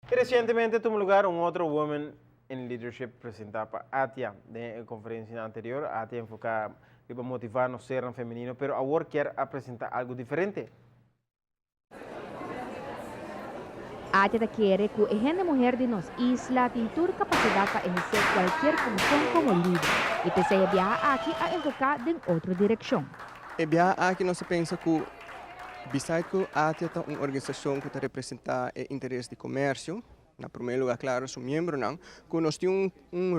Y recientemente tuvo lugar un otro Women in Leadership presentado por ATIA. De conferencia anterior, ATIA enfocada para motivarnos a ser en femenino, pero ahora quiere presentar algo diferente. ATIA quiere que la mujer de nos isla tenga capacidad para ejercer cualquier función como líder y pese a viajar aquí a enfocar en otra dirección. E viajar aqui nós pensa que besides que a ATIA é uma organização que representa o interesse de comércio, na primeiro lugar, claro, sou membro, não, que nós temos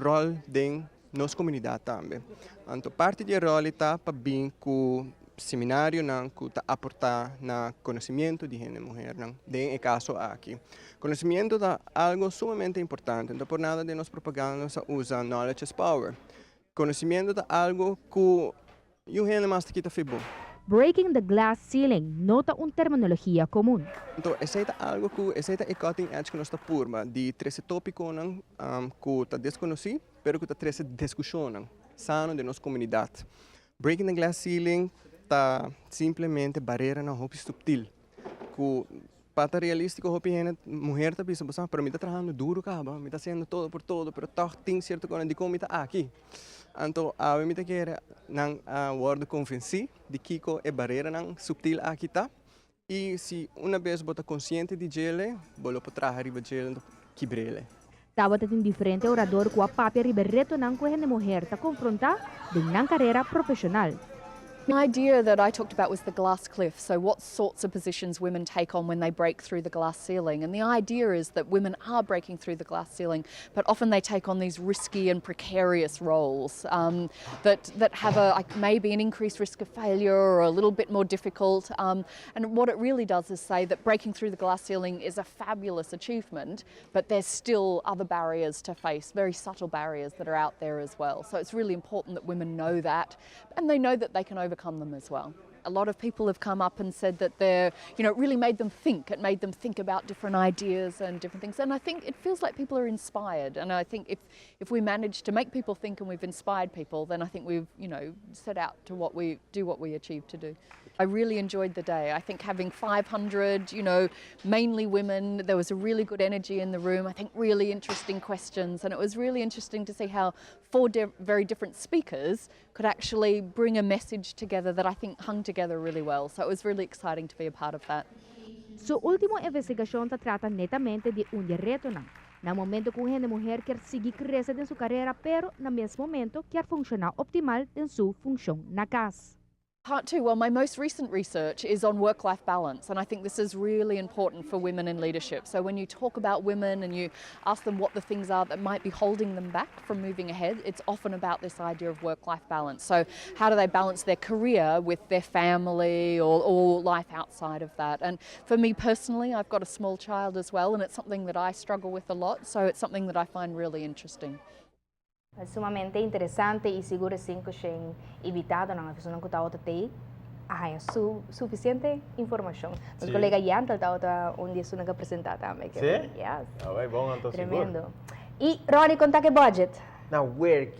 rol em nossa comunidade também. Então, parte do rol está para bem com seminário não, que está aportar na conhecimento de gente mulher, não, em caso aqui. Conhecimento é algo sumamente importante, então por nada de nós propaganda usa knowledge is power. Conhecimento é algo que eu gente mais que está bom. Breaking the glass ceiling nota una terminología común. Então, esse é algo que esse é cutting edge que nós está purma de três tópicos que está desconhecido, pero que está três discussão sano de nossa comunidade. Breaking the glass ceiling está simplesmente barreira na roupa subtil. Que para realístico roupa a mulher está pensando, para mim está trabalhando duro, cara, me está fazendo todo por todo, pero tá tem certo coisa de como está aqui. Então, a mim está querer nang word convenci de que é barreira nang subtil aqui tá. E se uma vez você consciente de gele, você pode trazer riba gele que brilhe. Tawat at diferente orador ko a papi riberreto nang kuhen na mujer ta confronta din nang karera profesional. The idea that I talked about was the glass cliff, so what sorts of positions women take on when they break through the glass ceiling. And the idea is that women are breaking through the glass ceiling, but often they take on these risky and precarious roles that have maybe an increased risk of failure or a little bit more difficult. And what it really does is say that breaking through the glass ceiling is a fabulous achievement, but there's still other barriers to face, very subtle barriers that are out there as well. So it's really important that women know that, and they know that they can overcome them as well. A lot of people have come up and said that it really made them think. It made them think about different ideas and different things. And I think it feels like people are inspired. And I think if we manage to make people think and we've inspired people, then I think we've, set out to what we achieve to do. I really enjoyed the day. I think having 500, mainly women, there was a really good energy in the room. I think really interesting questions. And it was really interesting to see how four very different speakers could actually bring a message together that I think hung together really well. So it was really exciting to be a part of that. Su último investigación trata netamente de un reto na. Na momento que uma mulher quer seguir crescendo em sua carreira, pero na mesmo momento quer funcionar optimal em sua função na casa. Part two, well, my most recent research is on work-life balance, and I think this is really important for women in leadership. So when you talk about women and you ask them what the things are that might be holding them back from moving ahead, it's often about this idea of work-life balance. So how do they balance their career with their family or life outside of that? And for me personally, I've got a small child as well, and it's something that I struggle with a lot, so it's something that I find really interesting. Sumamente interessante e seguro sim que tem evitado na pessoa que está aí há suficiente informação. Os colegas Jan está onde isso não apresentar também. Sim? Yes. Ah, vai bom, então Tremendo. E Ronnie, conta que budget? Na work.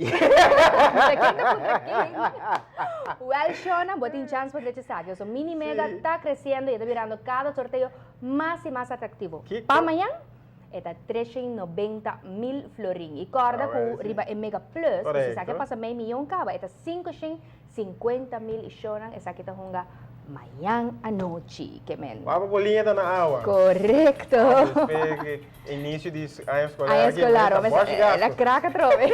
Well, Shona, botin chance para registrar. So Mini Mega está crescendo e está virando cada sorteio mais e mais atrativo. Para amanhã, está 390,000 florin. E corda com riba é Mega Plus, se sabe passa meio milhão caba, está 550,000 e Shona, essa aqui está honga amanhã à noite, que men. Papa bolinha está na água. Correcto. Início de ano escolar. Ano escolar, mas ela craca trove.